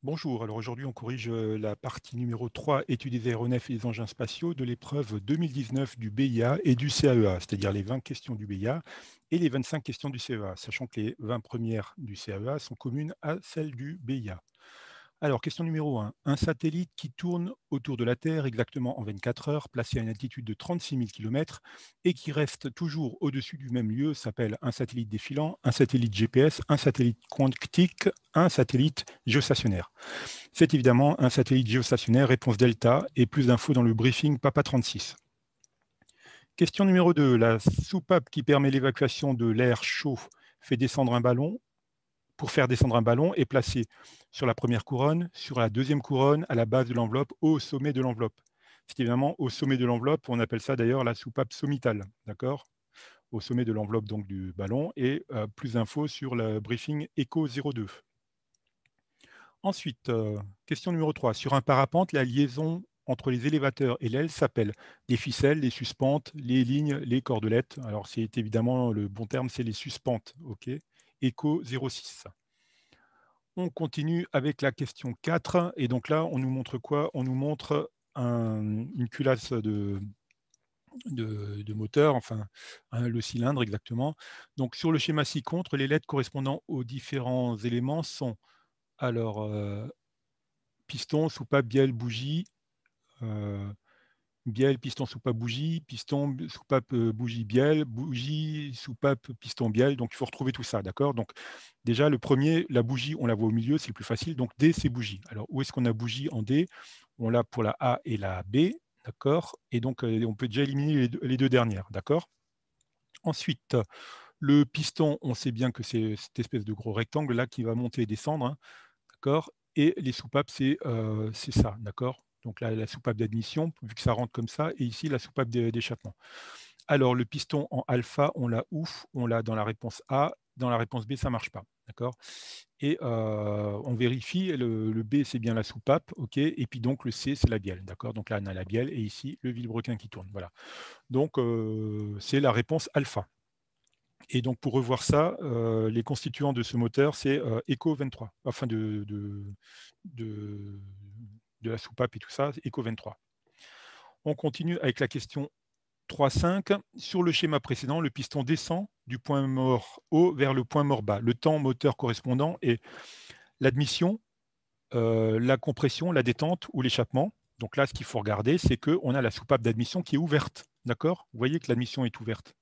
Bonjour, alors aujourd'hui on corrige la partie numéro 3, études des aéronefs et des engins spatiaux de l'épreuve 2019 du BIA et du CAEA, c'est-à-dire les 20 questions du BIA et les 25 questions du CEA, sachant que les 20 premières du CAEA sont communes à celles du BIA. Alors, question numéro 1. Un satellite qui tourne autour de la Terre exactement en 24 heures, placé à une altitude de 36 000 km et qui reste toujours au-dessus du même lieu, s'appelle un satellite défilant, un satellite GPS, un satellite quantique, un satellite géostationnaire. C'est évidemment un satellite géostationnaire, réponse delta, et plus d'infos dans le briefing Papa 36. Question numéro 2. La soupape qui permet l'évacuation de l'air chaud fait descendre un ballon pour faire descendre un ballon est placé sur la première couronne, sur la deuxième couronne, à la base de l'enveloppe, au sommet de l'enveloppe. C'est évidemment au sommet de l'enveloppe, on appelle ça d'ailleurs la soupape sommitale, d'accord? Au sommet de l'enveloppe donc du ballon et plus d'infos sur le briefing ECO 02. Ensuite, question numéro 3. Sur un parapente, la liaison entre les élévateurs et l'aile s'appelle les ficelles, les suspentes, les lignes, les cordelettes. Alors c'est évidemment le bon terme, c'est les suspentes, ok? ECO 06. On continue avec la question 4 et donc là, on nous montre quoi? On nous montre une culasse de moteur, enfin le cylindre exactement. Donc sur le schéma ci-contre, les lettres correspondant aux différents éléments sont alors piston, soupape, bielle, bougie, euh, bielle, piston, soupape, bougie, piston, soupape, bougie, bielle, bougie, soupape, piston, bielle. Donc, il faut retrouver tout ça, d'accord? Donc, déjà, le premier, la bougie, on la voit au milieu, c'est le plus facile. Donc, D, c'est bougie. Alors, où est-ce qu'on a bougie en D? On l'a pour la A et la B, d'accord? Et donc, on peut déjà éliminer les deux dernières, d'accord? Ensuite, le piston, on sait bien que c'est cette espèce de gros rectangle là qui va monter et descendre, hein, d'accord? Et les soupapes, c'est ça, d'accord? Donc là, la soupape d'admission, vu que ça rentre comme ça, et ici, la soupape d'échappement. Alors, le piston en alpha, on l'a ouf, on l'a dans la réponse A, dans la réponse B, ça ne marche pas, d'accord? Et on vérifie, le B, c'est bien la soupape, ok? Et puis donc, le C, c'est la bielle, d'accord? Donc là, on a la bielle, et ici, le vilebrequin qui tourne, voilà. Donc, c'est la réponse alpha. Et donc, pour revoir ça, les constituants de ce moteur, c'est Eco 23, enfin de, de la soupape et tout ça, Eco 23. On continue avec la question 3,5. Sur le schéma précédent, le piston descend du point mort haut vers le point mort bas. Le temps moteur correspondant est l'admission, la compression, la détente ou l'échappement. Donc là, ce qu'il faut regarder, c'est qu'on a la soupape d'admission qui est ouverte. D'accord? Vous voyez que l'admission est ouverte.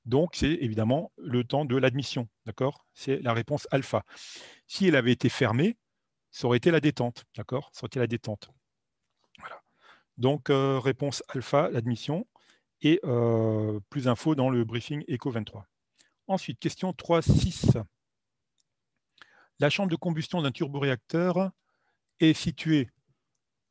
Donc, c'est évidemment le temps de l'admission. D'accord? C'est la réponse alpha. Si elle avait été fermée, ça aurait été la détente. D'accord? Ça aurait été la détente. Voilà. Donc, réponse alpha, l'admission. Et plus d'infos dans le briefing ECO 23. Ensuite, question 3.6. La chambre de combustion d'un turboréacteur est située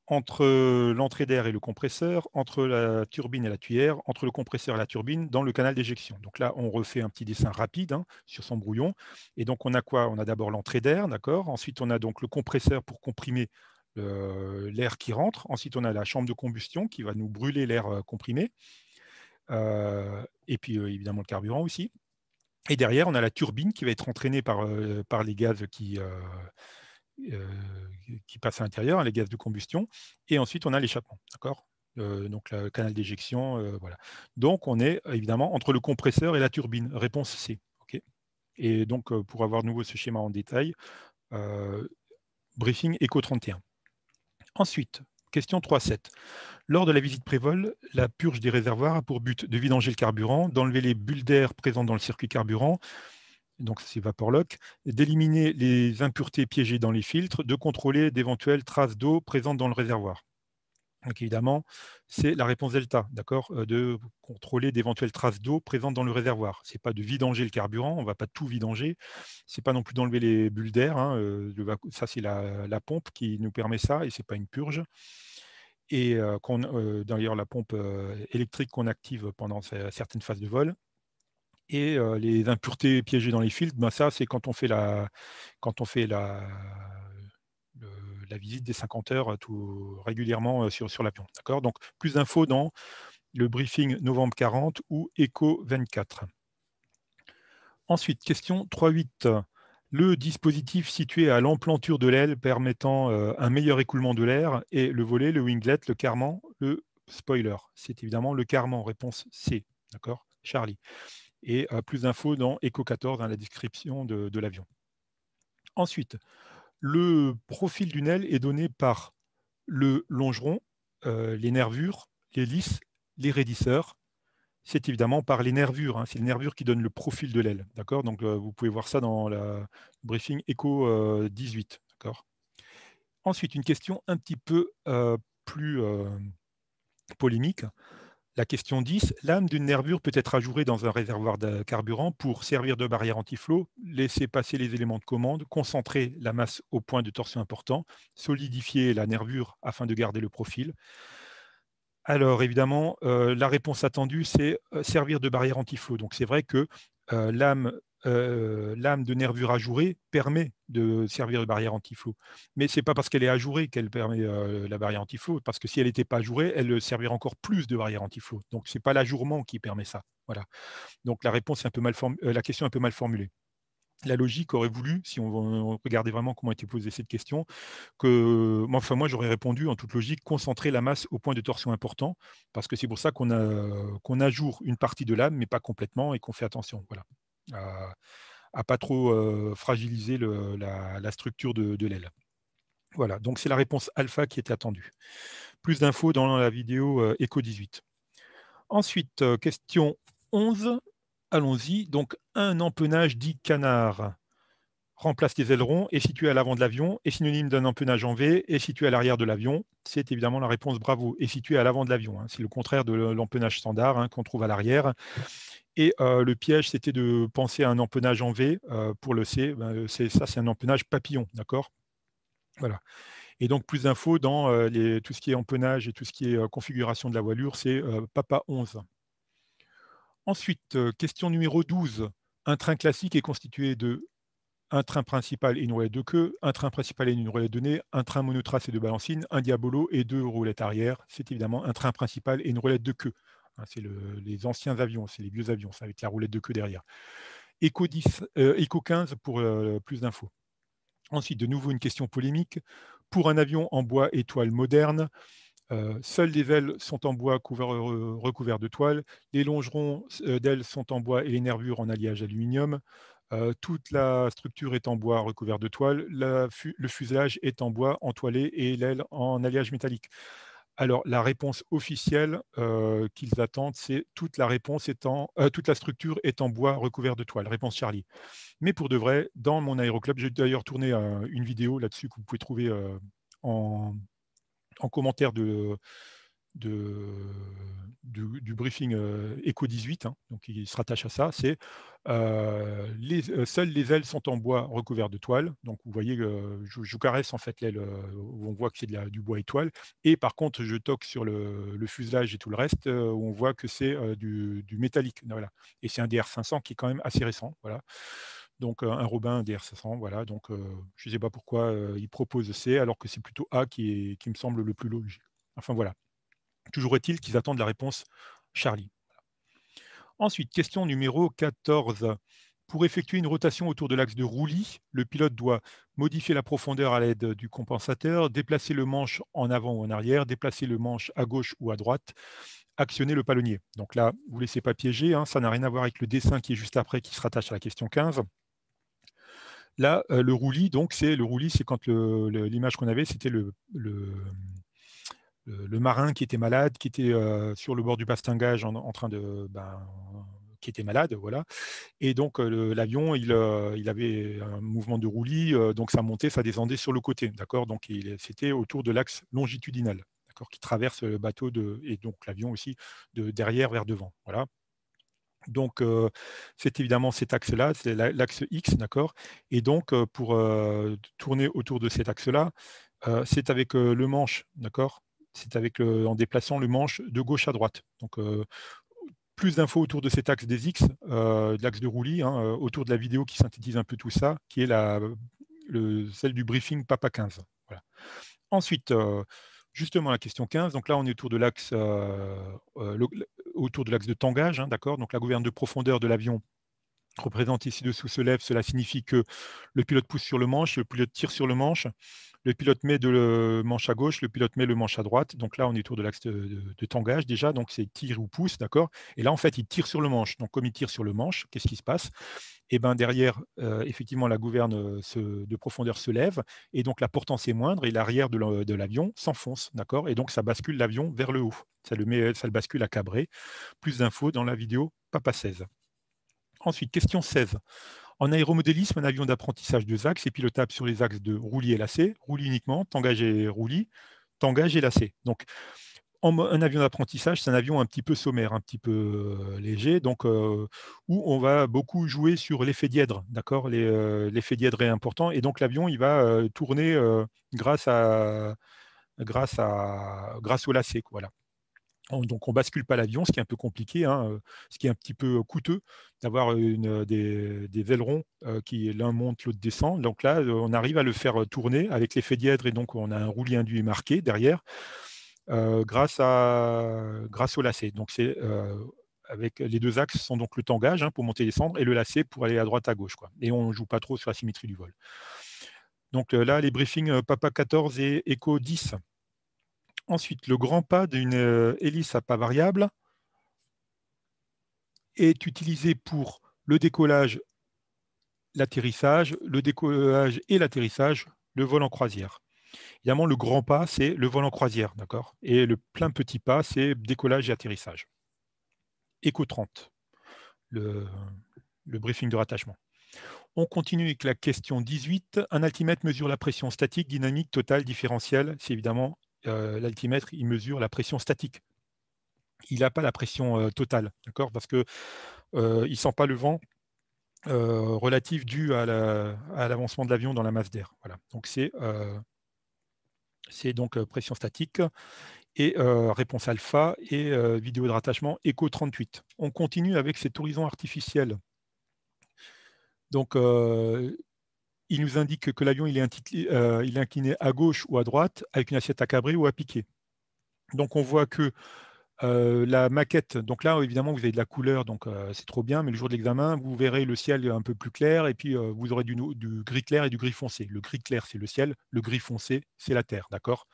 entre l'entrée d'air et le compresseur, entre la turbine et la tuyère, entre le compresseur et la turbine, dans le canal d'éjection. Donc là, on refait un petit dessin rapide hein, sur son brouillon. Et donc, on a quoi? On a d'abord l'entrée d'air, d'accord? Ensuite, on a donc le compresseur pour comprimer l'air qui rentre. Ensuite, on a la chambre de combustion qui va nous brûler l'air comprimé. Et puis, évidemment, le carburant aussi. Et derrière, on a la turbine qui va être entraînée par les gaz euh, qui passent à l'intérieur, hein, les gaz de combustion. Et ensuite, on a l'échappement. D'accord? Donc, le canal d'éjection. Voilà. Donc, on est évidemment entre le compresseur et la turbine. Réponse C. OK? Et donc, pour avoir de nouveau ce schéma en détail, briefing ECO 31. Ensuite, question 3.7. Lors de la visite prévol, la purge des réservoirs a pour but de vidanger le carburant, d'enlever les bulles d'air présentes dans le circuit carburant, donc c'est Vaporlock, d'éliminer les impuretés piégées dans les filtres, de contrôler d'éventuelles traces d'eau présentes dans le réservoir. Donc évidemment, c'est la réponse delta, d'accord, de contrôler d'éventuelles traces d'eau présentes dans le réservoir. Ce n'est pas de vidanger le carburant, on ne va pas tout vidanger. Ce n'est pas non plus d'enlever les bulles d'air. Hein, ça, c'est la pompe qui nous permet ça, et ce n'est pas une purge. Et d'ailleurs, la pompe électrique qu'on active pendant certaines phases de vol. Et les impuretés piégées dans les filtres, ben ça, c'est quand on fait la visite des 50 heures tout régulièrement sur l'avion. D'accord? Donc, plus d'infos dans le briefing novembre 40 ou ECO 24. Ensuite, question 3.8. Le dispositif situé à l'emplanture de l'aile permettant un meilleur écoulement de l'air est le volet, le winglet, le carman, le spoiler. C'est évidemment le carman, réponse C. D'accord, Charlie. Et plus d'infos dans Echo 14, dans la description de l'avion. Ensuite, le profil d'une aile est donné par le longeron, les nervures, les lisses, les raidisseurs. C'est évidemment par les nervures, hein. C'est les nervures qui donnent le profil de l'aile. D'accord, donc, vous pouvez voir ça dans le briefing Echo 18. D'accord. Ensuite, une question un petit peu plus polémique. La question 10, l'âme d'une nervure peut être ajourée dans un réservoir de carburant pour servir de barrière antiflot, laisser passer les éléments de commande, concentrer la masse au point de torsion important, solidifier la nervure afin de garder le profil. Alors évidemment, la réponse attendue, c'est servir de barrière antiflot. Donc c'est vrai que l'âme de nervure ajourée permet de servir de barrière antiflot. Mais ce n'est pas parce qu'elle est ajourée qu'elle permet la barrière antiflot, parce que si elle n'était pas ajourée, elle servirait encore plus de barrière antiflot. Donc ce n'est pas l'ajourement qui permet ça. Voilà. Donc la réponse est un peu la question est un peu mal formulée. La logique aurait voulu, si on regardait vraiment comment était posée cette question, que moi j'aurais répondu en toute logique, concentrer la masse au point de torsion important, parce que c'est pour ça qu'on ajoure une partie de l'âme, mais pas complètement, et qu'on fait attention, voilà, à pas trop fragiliser la structure de l'aile. Voilà, donc c'est la réponse alpha qui était attendue. Plus d'infos dans la vidéo Echo 18. Ensuite, question 11. Allons-y. Donc, un empennage dit canard remplace les ailerons, est situé à l'avant de l'avion, est synonyme d'un empennage en V, est situé à l'arrière de l'avion. C'est évidemment la réponse bravo, est situé à l'avant de l'avion, hein. C'est le contraire de l'empennage standard, hein, qu'on trouve à l'arrière. Et le piège, c'était de penser à un empennage en V. Pour le C, ben, ça, c'est un empennage papillon, d'accord. Voilà. Et donc, plus d'infos dans tout ce qui est empennage et tout ce qui est configuration de la voilure, c'est Papa 11. Ensuite, question numéro 12. Un train classique est constitué de un train principal et une roulette de queue, un train principal et une roulette de nez, un train monotrace et deux balancines, un diabolo et deux roulettes arrière. C'est évidemment un train principal et une roulette de queue. Hein, c'est les anciens avions, c'est les vieux avions, c'est avec la roulette de queue derrière. Echo 10, Echo 15 pour plus d'infos. Ensuite, de nouveau une question polémique. Pour un avion en bois et toile moderne, seules les ailes sont en bois recouverts de toile, les longerons d'ailes sont en bois et les nervures en alliage aluminium. Toute la structure est en bois recouvert de toile, le fuselage est en bois entoilé et l'aile en alliage métallique. Alors, la réponse officielle qu'ils attendent, c'est toute la structure est en bois recouvert de toile. Réponse Charlie. Mais pour de vrai, dans mon aéroclub, j'ai d'ailleurs tourné une vidéo là-dessus que vous pouvez trouver en, en commentaire de, du briefing Echo 18, hein, donc il se rattache à ça, c'est seules les ailes sont en bois recouvert de toile. Donc vous voyez, je vous caresse en fait l'aile où on voit que c'est du bois et toile. Et par contre, je toque sur le fuselage et tout le reste où on voit que c'est du métallique. Voilà. Et c'est un DR500 qui est quand même assez récent. Voilà. Donc un Robin, un DR500. Voilà. Donc je ne sais pas pourquoi il propose C alors que c'est plutôt A qui me semble le plus logique. Enfin voilà. Toujours est-il qu'ils attendent la réponse Charlie. Ensuite, question numéro 14. Pour effectuer une rotation autour de l'axe de roulis, le pilote doit modifier la profondeur à l'aide du compensateur, déplacer le manche en avant ou en arrière, déplacer le manche à gauche ou à droite, actionner le palonnier. Donc là, vous ne vous laissez pas piéger, hein, ça n'a rien à voir avec le dessin qui est juste après, qui se rattache à la question 15. Là, le roulis, donc c'est quand l'image qu'on avait, c'était le marin qui était malade, qui était sur le bord du bastingage en train de... qui était malade, voilà. Et donc l'avion, il avait un mouvement de roulis, donc ça montait, ça descendait sur le côté, d'accord. Donc c'était autour de l'axe longitudinal, d'accord, qui traverse le bateau et donc l'avion aussi de derrière vers devant, voilà. Donc c'est évidemment cet axe-là, c'est l'axe X, d'accord. Et donc pour tourner autour de cet axe-là, c'est avec le manche, d'accord. C'est en déplaçant le manche de gauche à droite. Donc plus d'infos autour de cet axe des X, de l'axe de roulis, hein, autour de la vidéo qui synthétise un peu tout ça, qui est celle du briefing Papa 15. Voilà. Ensuite, justement la question 15, donc là on est autour de l'axe de tangage, hein, d'accord. Donc la gouverne de profondeur de l'avion représenté ci-dessous se lève, cela signifie que le pilote pousse sur le manche, le pilote tire sur le manche, le pilote met le manche à gauche, le pilote met le manche à droite. Donc là, on est autour de l'axe de tangage déjà, donc c'est tire ou pousse, d'accord. Et là, en fait, il tire sur le manche. Donc comme il tire sur le manche, qu'est-ce qui se passe? Et ben derrière, effectivement, la gouverne de profondeur se lève, et donc la portance est moindre, et l'arrière de l'avion s'enfonce, d'accord. Et donc ça bascule l'avion vers le haut. Ça le bascule à cabré. Plus d'infos dans la vidéo Papa 16. Ensuite, question 16. En aéromodélisme, un avion d'apprentissage 2 axes est pilotable sur les axes de roulis et lacets, roulis uniquement, tangage et roulis, tangage et lacets. Donc, un avion d'apprentissage, c'est un avion un petit peu sommaire, un petit peu léger, donc où on va beaucoup jouer sur l'effet dièdre, d'accord. L'effet dièdre est important, et donc l'avion, il va tourner grâce au lacet, quoi, voilà. Donc on bascule pas l'avion, ce qui est un peu compliqué, hein, ce qui est un petit peu coûteux d'avoir des ailerons qui l'un monte, l'autre descend. Donc là, on arrive à le faire tourner avec l'effet dièdre, et donc on a un roulis induit marqué derrière grâce au lacet. Donc c'est avec les 2 axes sont donc le tangage, hein, pour monter et descendre, et le lacet pour aller à droite, à gauche, quoi. Et on ne joue pas trop sur la symétrie du vol. Donc là, les briefings Papa 14 et Echo 10. Ensuite, le grand pas d'une hélice à pas variable est utilisé pour le décollage, l'atterrissage, le décollage et l'atterrissage, le vol en croisière. Évidemment, le grand pas, c'est le vol en croisière, d'accord. Et le plein petit pas, c'est décollage et atterrissage. Echo 30, le, le briefing de rattachement. On continue avec la question 18. Un altimètre mesure la pression statique, dynamique, totale, différentielle. C'est évidemment l'altimètre, il mesure la pression statique. Il n'a pas la pression totale, d'accord, parce qu'il ne sent pas le vent relatif dû à l'avancement de l'avion dans la masse d'air. Voilà. Donc c'est donc pression statique et réponse alpha et vidéo de rattachement Echo 38. On continue avec cet horizon artificiel. Donc il nous indique que l'avion il est incliné à gauche ou à droite avec une assiette à cabrer ou à piquer. Donc on voit que la maquette, donc là évidemment vous avez de la couleur, donc c'est trop bien, mais le jour de l'examen, vous verrez le ciel un peu plus clair, et puis vous aurez du gris clair et du gris foncé. Le gris clair, c'est le ciel, le gris foncé, c'est la terre, d'accord.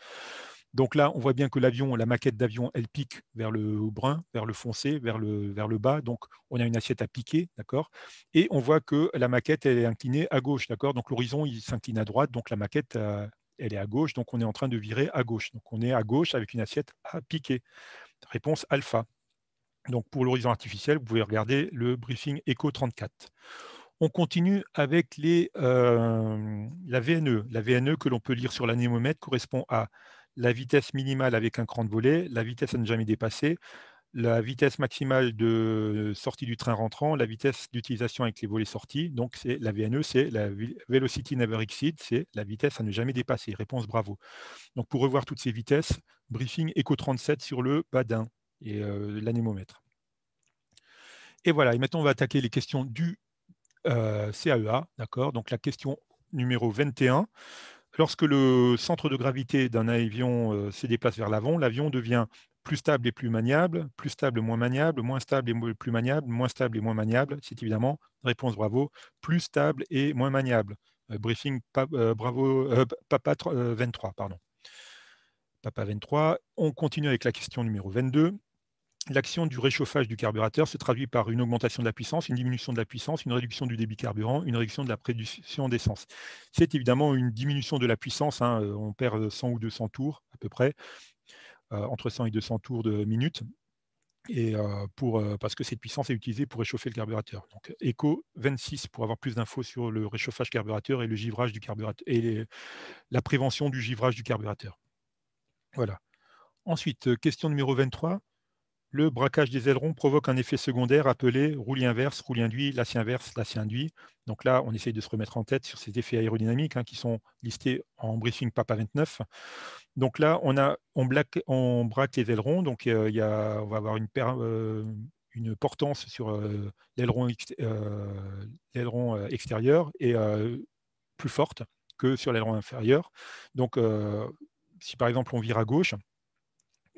Donc là, on voit bien que l'avion, la maquette d'avion, elle pique vers le brun, vers le foncé, vers le bas. Donc on a une assiette à piquer, d'accord. Et on voit que la maquette, elle est inclinée à gauche, d'accord. Donc l'horizon, il s'incline à droite, donc la maquette, elle est à gauche, donc on est en train de virer à gauche. Donc on est à gauche avec une assiette à piquer. Réponse alpha. Donc pour l'horizon artificiel, vous pouvez regarder le briefing Echo 34. On continue avec la VNE. La VNE que l'on peut lire sur l'anémomètre correspond à la vitesse minimale avec un cran de volée, la vitesse à ne jamais dépasser, la vitesse maximale de sortie du train rentrant, la vitesse d'utilisation avec les volets sortis. Donc la VNE, c'est la Velocity Never Exceed, c'est la vitesse à ne jamais dépasser. Réponse bravo. Donc pour revoir toutes ces vitesses, briefing Echo 37 sur le badin et l'anémomètre. Et voilà, et maintenant on va attaquer les questions du CAEA, d'accord. Donc la question numéro 21. Lorsque le centre de gravité d'un avion se déplace vers l'avant, l'avion devient plus stable et plus maniable, plus stable et moins maniable, moins stable et plus maniable, moins stable et moins maniable. C'est évidemment, réponse bravo, plus stable et moins maniable. Briefing bravo, Papa 23, pardon. Papa 23. On continue avec la question numéro 22. L'action du réchauffage du carburateur se traduit par une augmentation de la puissance, une diminution de la puissance, une réduction du débit carburant, une réduction de la production d'essence. C'est évidemment une diminution de la puissance, hein, on perd 100 ou 200 tours à peu près, entre 100 et 200 tours de minute, et parce que cette puissance est utilisée pour réchauffer le carburateur. Donc Echo 26 pour avoir plus d'infos sur le réchauffage carburateur et le givrage du carburateur et la prévention du givrage du carburateur. Voilà. Ensuite, question numéro 23. Le braquage des ailerons provoque un effet secondaire appelé roulis inverse, roulis induit, lacet inverse, lacet induit. Donc là, on essaye de se remettre en tête sur ces effets aérodynamiques, hein, qui sont listés en briefing PAPA 29. Donc là, on braque les ailerons. Donc on va avoir une portance sur l'aileron extérieur et plus forte que sur l'aileron inférieur. Donc si par exemple on vire à gauche,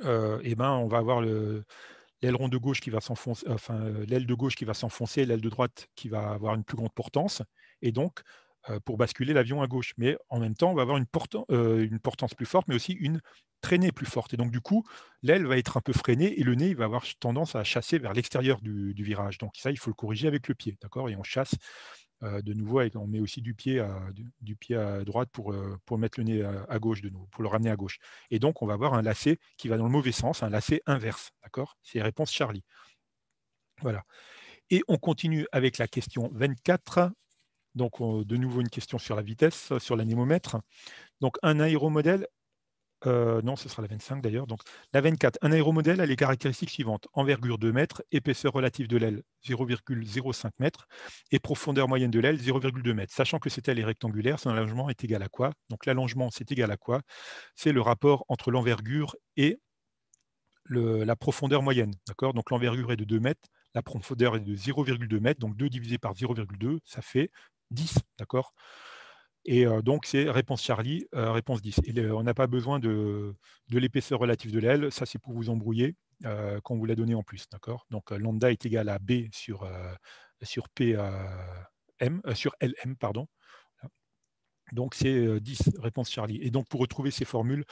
on va avoir l'aileron de gauche qui va s'enfoncer, enfin, l'aile de gauche qui va s'enfoncer, l'aile de droite qui va avoir une plus grande portance et donc pour basculer l'avion à gauche. Mais en même temps, on va avoir une portance plus forte, mais aussi une traînée plus forte et donc du coup, l'aile va être un peu freinée et le nez, il va avoir tendance à chasser vers l'extérieur du virage. Donc ça, il faut le corriger avec le pied, d'accord? Et on chasse, de nouveau avec on met aussi du pied à droite pour mettre le nez à gauche de nouveau, pour le ramener à gauche et donc on va avoir un lacet qui va dans le mauvais sens, un lacet inverse, d'accord? C'est réponse Charlie. Voilà et on continue avec la question 24. Donc de nouveau une question sur la vitesse, sur l'anémomètre. Donc un aéromodèle non, ce sera la 25 d'ailleurs. Donc la 24, un aéromodèle a les caractéristiques suivantes: envergure 2 mètres, épaisseur relative de l'aile 0,05 m et profondeur moyenne de l'aile 0,2 m. Sachant que cette aile est rectangulaire, son allongement est égal à quoi? Donc l'allongement, c'est égal à quoi? C'est le rapport entre l'envergure et la profondeur moyenne. D'accord? Donc l'envergure est de 2 mètres, la profondeur est de 0,2 m, donc 2 divisé par 0,2, ça fait 10. D'accord? Et donc c'est réponse Charlie, réponse 10 et on n'a pas besoin de l'épaisseur relative de l'aile, ça c'est pour vous embrouiller, qu'on vous l'a donné en plus, d'accord? Donc lambda est égal à B sur P, sur LM, pardon. Donc c'est 10, réponse Charlie et donc pour retrouver ces formules,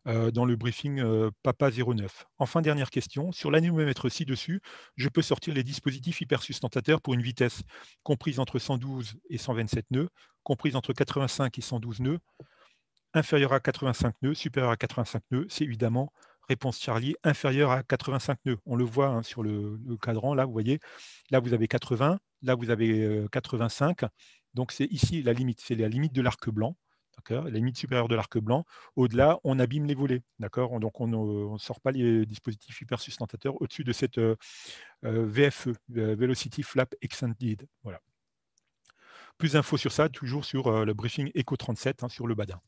dans le briefing, Papa 09. Enfin, dernière question, sur l'anémomètre ci-dessus, je peux sortir les dispositifs hypersustentateurs pour une vitesse comprise entre 112 et 127 nœuds, comprise entre 85 et 112 nœuds, inférieure à 85 nœuds, supérieure à 85 nœuds. C'est évidemment, réponse Charlie, inférieure à 85 nœuds. On le voit hein, sur le cadran, là, vous voyez, là vous avez 80, là vous avez 85. Donc c'est ici la limite, c'est la limite de l'arc blanc. La limite supérieure de l'arc blanc. Au-delà, on abîme les volets. Donc on ne sort pas les dispositifs hypersustentateurs au-dessus de cette VFE, Velocity Flap Extended. Voilà. Plus d'infos sur ça, toujours sur le briefing Eco 37 hein, sur le badin.